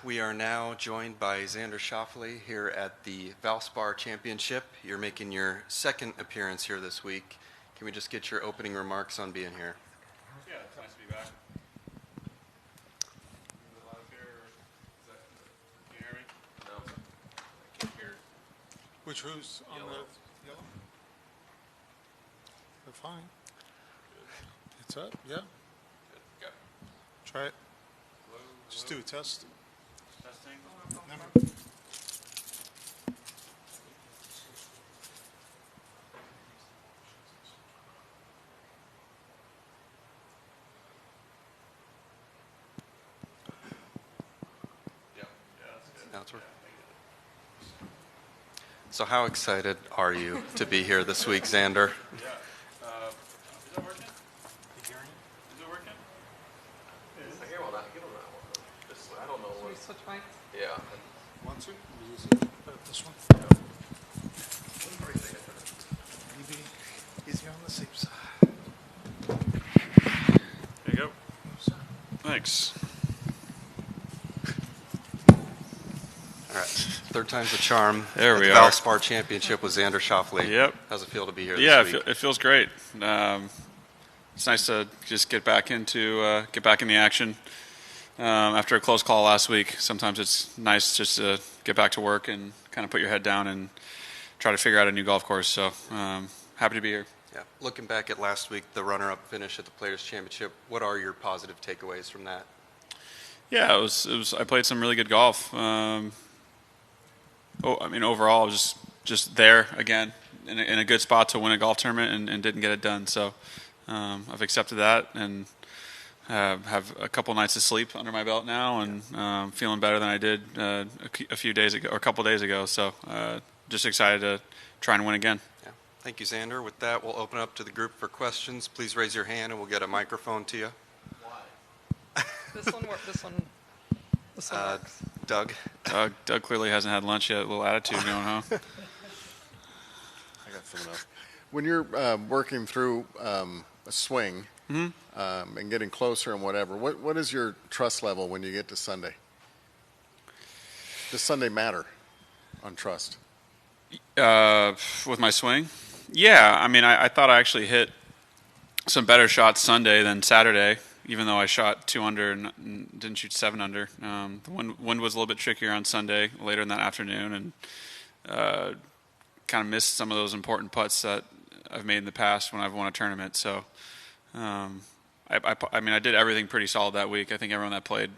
We are now joined by Xander Schauffele here at the Valspar Championship. You're making your second appearance here this week. Can we just get your opening remarks on being here? Yeah, it's nice to be back. Is it loud here, or can you hear me? No. I can't hear. Which who's on Yellow. the yellow? They're fine. It's up, yeah. Good. Go. Try it. Hello, Just hello. do a test. Testing. Never. Yeah, that's good. Now it's working. So how excited are you to be here this week, Xander? Yeah. Is that working? Is it working? I hear all that. Give him that one. This, I don't know Should we what. switch mics? Yeah. Want to? This one? Maybe easier on the safe side. There you go. Thanks. All right, third time's a charm. There at we the are. Valspar Championship with Xander Schauffele. Yep. How's it feel to be here Yeah, this week? it feels great. It's nice to just get back in the action after a close call last week. Sometimes it's nice just to get back to work and kind of put your head down and try to figure out a new golf course. So happy to be here. Yeah. Looking back at last week, the runner-up finish at the Players Championship, what are your positive takeaways from that? Yeah, it was. I played some really good golf. Overall, I was just there again in a good spot to win a golf tournament and didn't get it done. So I've accepted that and have a couple nights of sleep under my belt now, and feeling better than I did a few days ago or a couple days ago. So just excited to try and win again. Yeah. Thank you, Xander. With that, we'll open up to the group for questions. Please raise your hand and we'll get a microphone to you. This one works. This one works. Doug. Doug clearly hasn't had lunch yet. A little attitude going, huh? I got some enough. When you're working through a swing and getting closer and whatever, what is your trust level when you get to Sunday? Does Sunday matter on trust? With my swing? Yeah, I mean, I thought I actually hit some better shots Sunday than Saturday, even though I shot 2 under and didn't shoot 7 under. The wind was a little bit trickier on Sunday later in that afternoon, and kind of missed some of those important putts that I've made in the past when I've won a tournament. So, I did everything pretty solid that week. I think everyone that played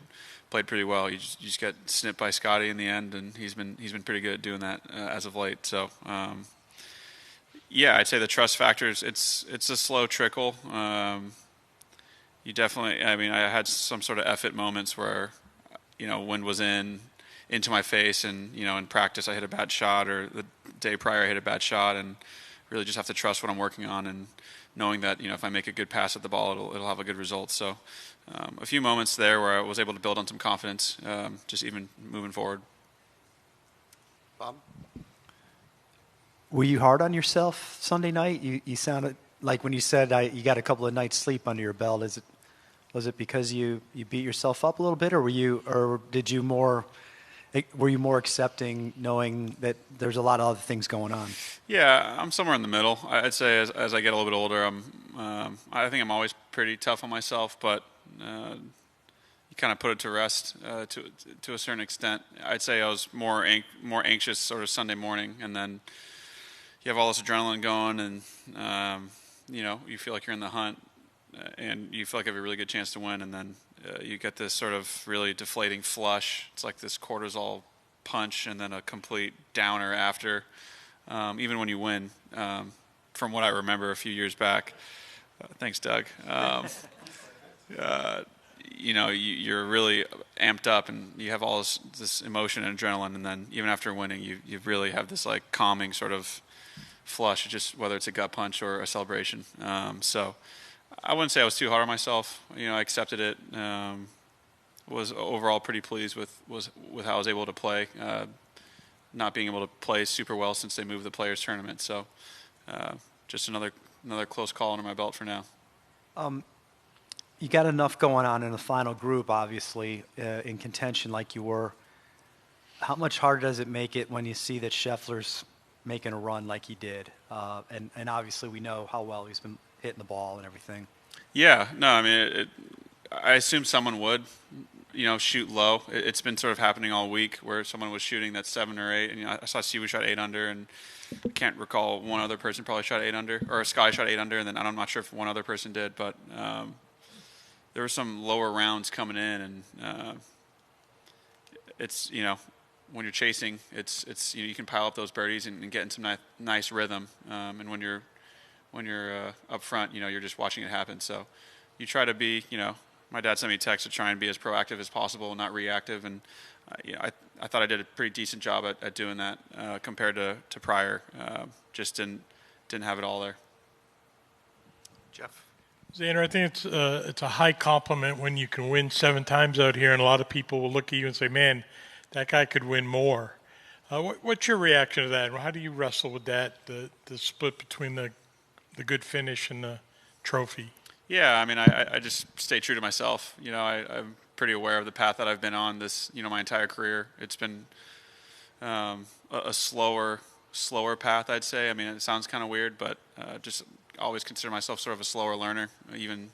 pretty well. You just get snipped by Scotty in the end, and he's been pretty good at doing that as of late. So, yeah, I'd say the trust factors. It's a slow trickle. You definitely. I mean, I had some sort of effort moments where, wind was into my face, and in practice I hit a bad shot, or the day prior I hit a bad shot, and really just have to trust what I'm working on, and knowing that if I make a good pass at the ball, it'll have a good result. So a few moments there where I was able to build on some confidence, just even moving forward. Bob? Were you hard on yourself Sunday night? You sounded like when you said you got a couple of nights sleep under your belt. Was it because you beat yourself up a little bit, or were you more accepting, knowing that there's a lot of other things going on? Yeah, I'm somewhere in the middle. I'd say as I get a little bit older, I think I'm always pretty tough on myself, but you kind of put it to rest to a certain extent. I'd say I was more anxious sort of Sunday morning, and then you have all this adrenaline going, and you feel like you're in the hunt, and you feel like you have a really good chance to win, and then you get this sort of really deflating flush. It's like this cortisol punch, and then a complete downer after. Even when you win, from what I remember a few years back. Thanks, Doug. You're really amped up, and you have all this emotion and adrenaline, and then even after winning, you really have this like calming sort of flush, just whether it's a gut punch or a celebration. So I wouldn't say I was too hard on myself. I accepted it. Was overall pretty pleased with how I was able to play. Not being able to play super well since they moved the Players Tournament. So just another close call under my belt for now. you got enough going on in the final group, obviously, in contention like you were. How much harder does it make it when you see that Scheffler's making a run like he did? And obviously we know how well he's been hitting the ball and everything. Yeah, no, I mean, I assume someone would, shoot low. It's been sort of happening all week where someone was shooting that 7 or 8, and I saw Siwoo shot 8 under, and I can't recall one other person probably shot 8 under, or Sky shot 8 under, and then I'm not sure if one other person did, but there were some lower rounds coming in, and it's when you're chasing, it's you can pile up those birdies and get in some nice rhythm, and when you're up front, you're just watching it happen. So you try to be, my dad sent me texts to try and be as proactive as possible, not reactive. And I thought I did a pretty decent job at doing that compared to prior. Just didn't have it all there. Jeff? Xander, I think it's a high compliment when you can win 7 times out here, and a lot of people will look at you and say, man, that guy could win more. What's your reaction to that? How do you wrestle with that, the split between the good finish and the trophy? Yeah, I mean, I just stay true to myself. I'm pretty aware of the path that I've been on this, my entire career. It's been a slower path, I'd say. I mean, it sounds kind of weird, but just always consider myself sort of a slower learner. Even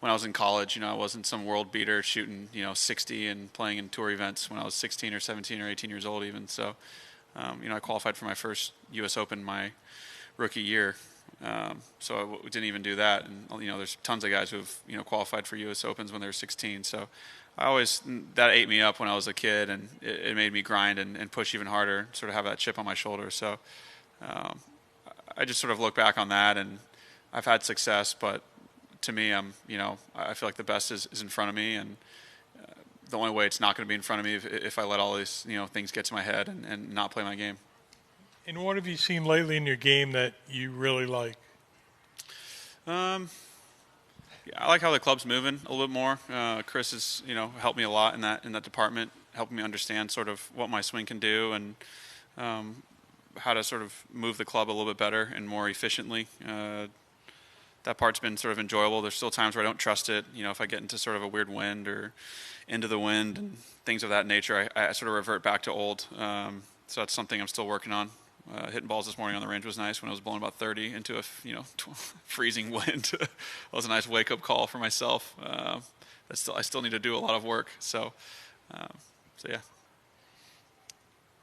when I was in college, I wasn't some world beater shooting, 60 and playing in tour events when I was 16 or 17 or 18 years old even. So, I qualified for my first U.S. Open my rookie year. So I didn't even do that. And, there's tons of guys who've, qualified for U.S. Opens when they were 16. So that ate me up when I was a kid, and it made me grind and push even harder, sort of have that chip on my shoulder. So I just sort of look back on that, and I've had success, but to me, I feel like the best is in front of me, and the only way it's not going to be in front of me if I let all these, things get to my head and not play my game. And what have you seen lately in your game that you really like? Yeah, I like how the club's moving a little bit more. Chris has, helped me a lot in that department, helping me understand sort of what my swing can do and how to sort of move the club a little bit better and more efficiently. That part's been sort of enjoyable. There's still times where I don't trust it. If I get into sort of a weird wind or into the wind and things of that nature, I sort of revert back to old. So that's something I'm still working on. Hitting balls this morning on the range was nice when it was blowing about 30 into a freezing wind. It was a nice wake-up call for myself. I still need to do a lot of work. So yeah.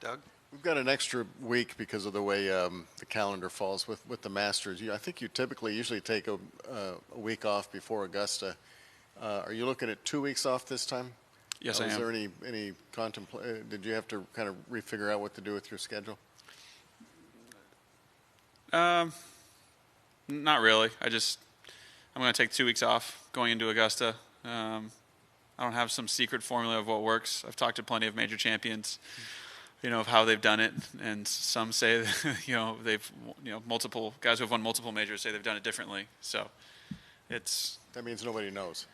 Doug? We've got an extra week because of the way the calendar falls with the Masters. I think you usually take a week off before Augusta. Are you looking at 2 weeks off this time? Yes, I am. Is there any did you have to kind of refigure out what to do with your schedule? Not really. I'm going to take 2 weeks off going into Augusta. I don't have some secret formula of what works. I've talked to plenty of major champions, of how they've done it, and some say, they've, multiple guys who have won multiple majors say they've done it differently. So That means nobody knows.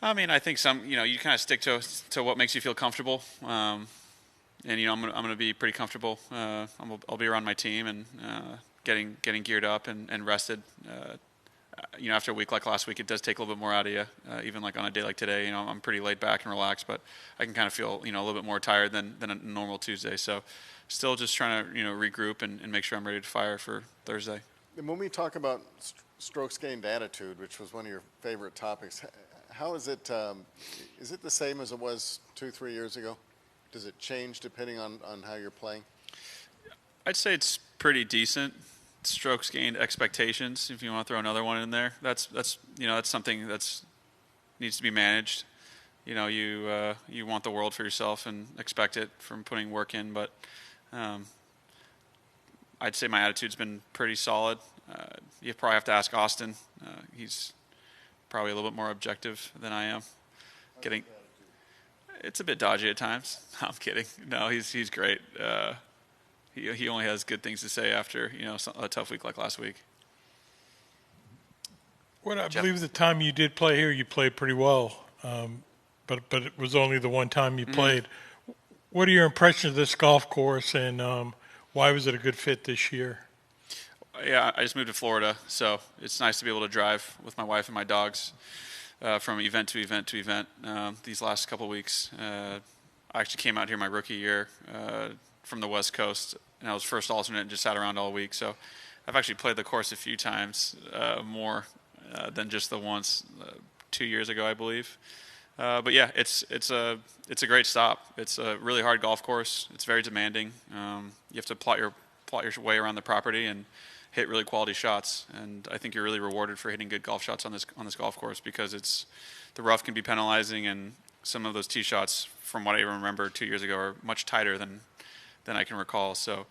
I mean, I think some, you kind of stick to what makes you feel comfortable. And I'm going to be pretty comfortable. I'll be around my team and getting geared up and rested. After a week like last week, it does take a little bit more out of you. Even like on a day like today, I'm pretty laid back and relaxed, but I can kind of feel, a little bit more tired than a normal Tuesday. So still just trying to, regroup and make sure I'm ready to fire for Thursday. And when we talk about strokes gained attitude, which was one of your favorite topics, how is it? Is it the same as it was 2-3 years ago? Does it change depending on how you're playing? I'd say it's pretty decent. Strokes gained expectations, if you want to throw another one in there. That's something that's needs to be managed. You want the world for yourself and expect it from putting work in, but I'd say my attitude's been pretty solid. You probably have to ask Austin. He's probably a little bit more objective than I am. It's a bit dodgy at times. I'm kidding. No, he's great. He only has good things to say after a tough week like last week. Well, I believe the time you did play here, you played pretty well, but it was only the one time you played. What are your impressions of this golf course, and why was it a good fit this year? Yeah, I just moved to Florida, so it's nice to be able to drive with my wife and my dogs from event to event to event these last couple of weeks. I actually came out here my rookie year from the West Coast, and I was first alternate and just sat around all week. So I've actually played the course a few times, more than just the once 2 years ago, I believe. But yeah, it's a great stop. It's a really hard golf course. It's very demanding. You have to plot your way around the property and hit really quality shots. And I think you're really rewarded for hitting good golf shots on this golf course, because the rough can be penalizing, and some of those tee shots, from what I remember 2 years ago, are much tighter than I can recall. So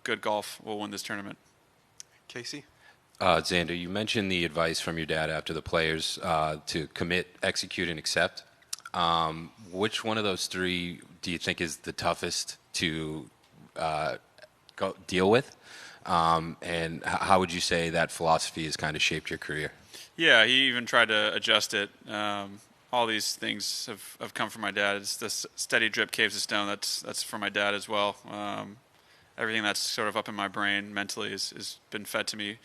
good golf will win this tournament. Casey? Xander, you mentioned the advice from your dad after the players to commit, execute, and accept. Which one of those three do you think is the toughest to deal with? And how would you say that philosophy has kind of shaped your career? Yeah, he even tried to adjust it. All these things have come from my dad. It's this steady drip caves the stone. That's from my dad as well. Everything that's sort of up in my brain mentally has been fed to me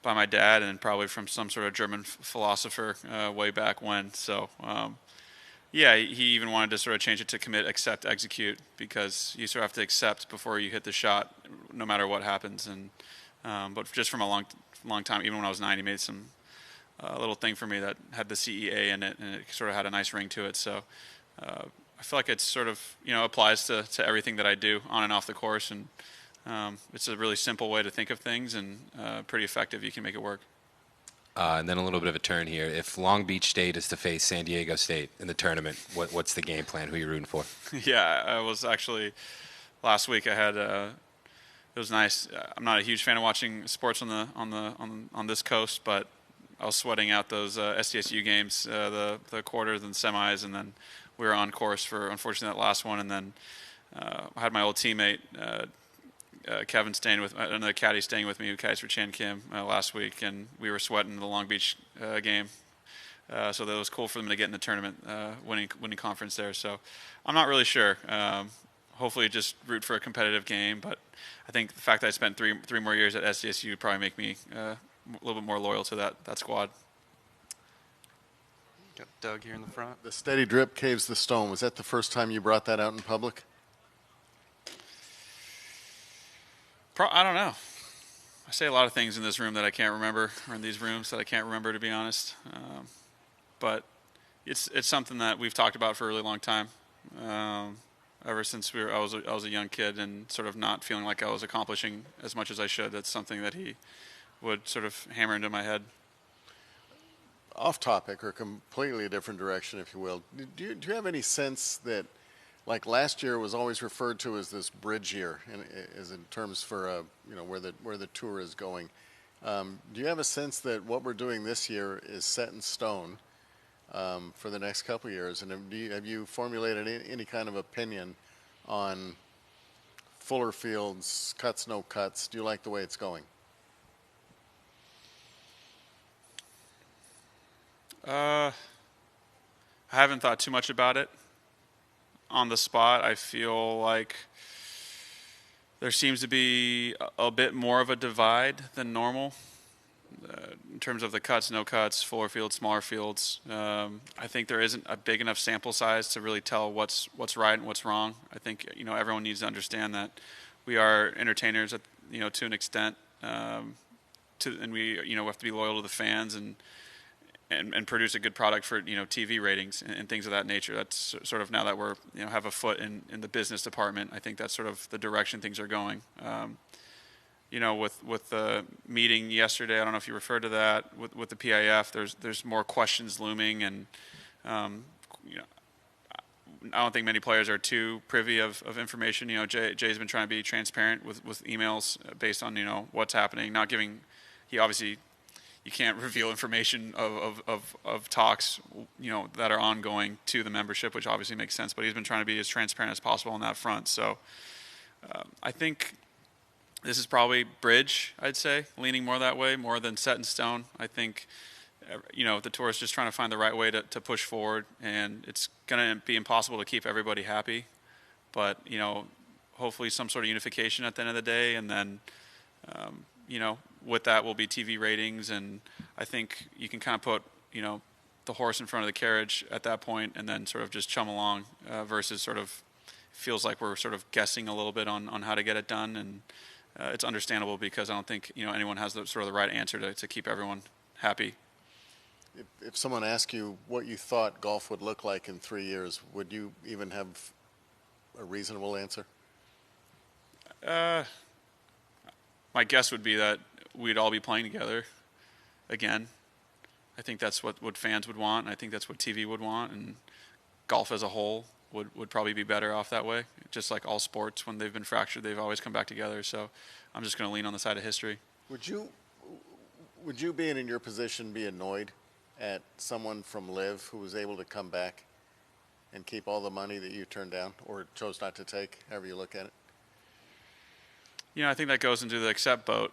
by my dad, and probably from some sort of German philosopher way back when. So, yeah, he even wanted to sort of change it to commit, accept, execute, because you sort of have to accept before you hit the shot, no matter what happens. And but just from a long time, even when I was 9, he made some little thing for me that had the CEA in it, and it sort of had a nice ring to it. So I feel like it's sort of, applies to everything that I do on and off the course, and it's a really simple way to think of things, and pretty effective. You can make it work. And then a little bit of a turn here. If Long Beach State is to face San Diego State in the tournament, what's the game plan? Who are you rooting for? Yeah, I was actually last week. I had it was nice. I'm not a huge fan of watching sports on this coast, but I was sweating out those SDSU games, the quarters and semis, and then we were on course for, unfortunately, that last one. And then I had my old teammate Kevin staying with another caddy staying with me, who caddies for Chan Kim last week, and we were sweating the Long Beach game. So that was cool for them to get in the tournament, winning conference there. So I'm not really sure. Hopefully, just root for a competitive game. But I think the fact that I spent three more years at SDSU would probably make me a little bit more loyal to that squad. Got Doug here in the front. The steady drip caves the stone. Was that the first time you brought that out in public? I don't know. I say a lot of things in this room that I can't remember, or in these rooms that I can't remember, to be honest. But it's something that we've talked about for a really long time. Ever since I was a young kid, and sort of not feeling like I was accomplishing as much as I should. That's something that he would sort of hammer into my head. Off topic, or completely a different direction, if you will. Do you have any sense that, like last year was always referred to as this bridge year, as in terms for where the tour is going? Do you have a sense that what we're doing this year is set in stone for the next couple of years? And have you formulated any kind of opinion on fuller fields, cuts, no cuts? Do you like the way it's going? I haven't thought too much about it. On the spot, I feel like there seems to be a bit more of a divide than normal in terms of the cuts, no cuts, fuller fields, smaller fields. I think there isn't a big enough sample size to really tell what's right and what's wrong. I think everyone needs to understand that we are entertainers to an extent, and we have to be loyal to the fans and produce a good product for TV ratings and things of that nature. That's sort of, now that we're have a foot in the business department, I think that's sort of the direction things are going. With the meeting yesterday, I don't know if you referred to that with the PIF. There's more questions looming, and I don't think many players are too privy of information. Jay's been trying to be transparent with emails based on what's happening, not giving. He obviously. You can't reveal information of talks, that are ongoing to the membership, which obviously makes sense. But he's been trying to be as transparent as possible on that front. So I think this is probably bridge, I'd say, leaning more that way, more than set in stone. I think, the tour is just trying to find the right way to push forward, and it's going to be impossible to keep everybody happy. But, hopefully some sort of unification at the end of the day, and then, with that will be TV ratings, and I think you can kind of put, the horse in front of the carriage at that point, and then sort of just chum along versus sort of feels like we're sort of guessing a little bit on how to get it done, and it's understandable because I don't think anyone has the sort of the right answer to keep everyone happy. If someone asked you what you thought golf would look like in 3 years, would you even have a reasonable answer? My guess would be that we'd all be playing together again. I think that's what fans would want, and I think that's what TV would want, and golf as a whole would probably be better off that way. Just like all sports, when they've been fractured, they've always come back together. So I'm just going to lean on the side of history. Would you being in your position be annoyed at someone from LIV who was able to come back and keep all the money that you turned down or chose not to take, however you look at it? I think that goes into the accept boat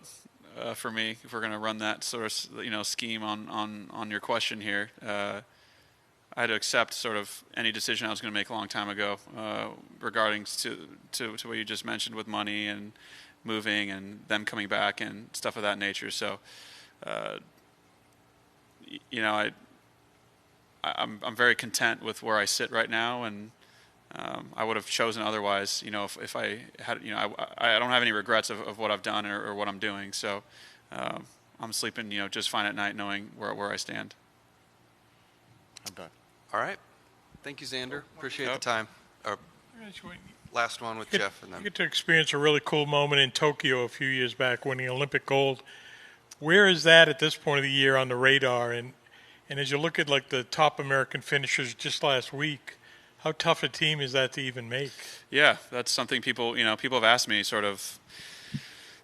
for me. If we're going to run that sort of scheme on your question here, I had to accept sort of any decision I was going to make a long time ago regarding to what you just mentioned with money and moving and them coming back and stuff of that nature. So, I'm very content with where I sit right now, and I would have chosen otherwise. If I had, I don't have any regrets of what I've done or what I'm doing. So I'm sleeping, just fine at night, knowing where I stand. I'm done. All right. Thank you, Xander. Appreciate the time. Last one with Jeff, and You then get to experience a really cool moment in Tokyo a few years back, winning Olympic gold. Where is that at this point of the year on the radar? And as you look at like the top American finishers just last week, how tough a team is that to even make? Yeah, that's something people have asked me sort of,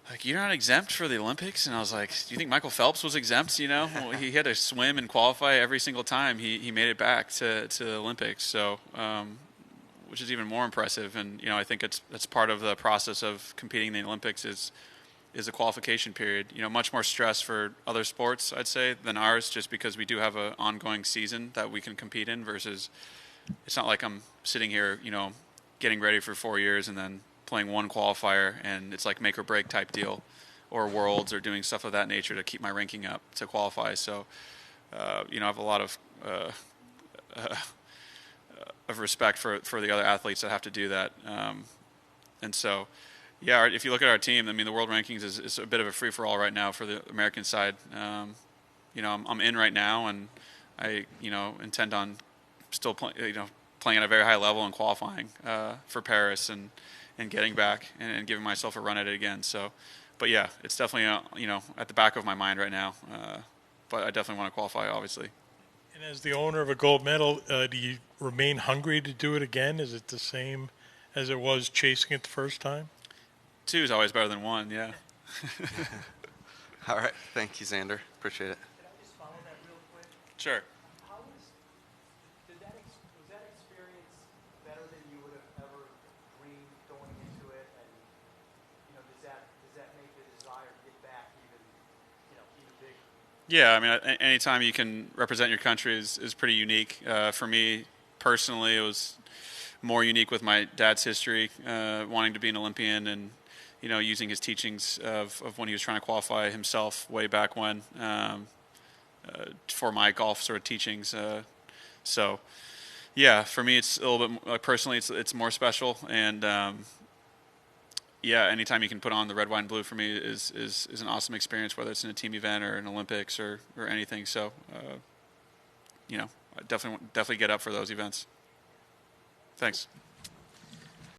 like, you're not exempt for the Olympics? And I was like, do you think Michael Phelps was exempt? Well, he had to swim and qualify every single time he made it back to the Olympics. So, which is even more impressive. And, I think that's part of the process of competing in the Olympics is the qualification period. Much more stress for other sports, I'd say, than ours, just because we do have an ongoing season that we can compete in versus it's not like I'm sitting here, getting ready for 4 years and then playing one qualifier and it's like make or break type deal, or worlds, or doing stuff of that nature to keep my ranking up to qualify. So, I have a lot of respect for the other athletes that have to do that. And so, yeah, if you look at our team, the world rankings is a bit of a free for all right now for the American side. I'm in right now, and I intend on still playing at a very high level and qualifying for Paris and getting back and giving myself a run at it again. So, but yeah, it's definitely at the back of my mind right now. But I definitely want to qualify, obviously. And as the owner of a gold medal, do you remain hungry to do it again? Is it the same as it was chasing it the first time? 2 is always better than 1. Yeah. all right. Thank you, Xander. Appreciate it. Can I just follow that real quick? Sure. Was that experience better than you would have ever dreamed going into it? And does that make the desire to get back even bigger? Yeah, anytime you can represent your country is pretty unique. For me personally, it was more unique with my dad's history, wanting to be an Olympian and using his teachings of when he was trying to qualify himself way back when for my golf sort of teachings. So, yeah, for me it's a little bit personally it's more special, and yeah, anytime you can put on the red, white, and blue for me is an awesome experience, whether it's in a team event or an Olympics or anything. So, I definitely get up for those events. Thanks.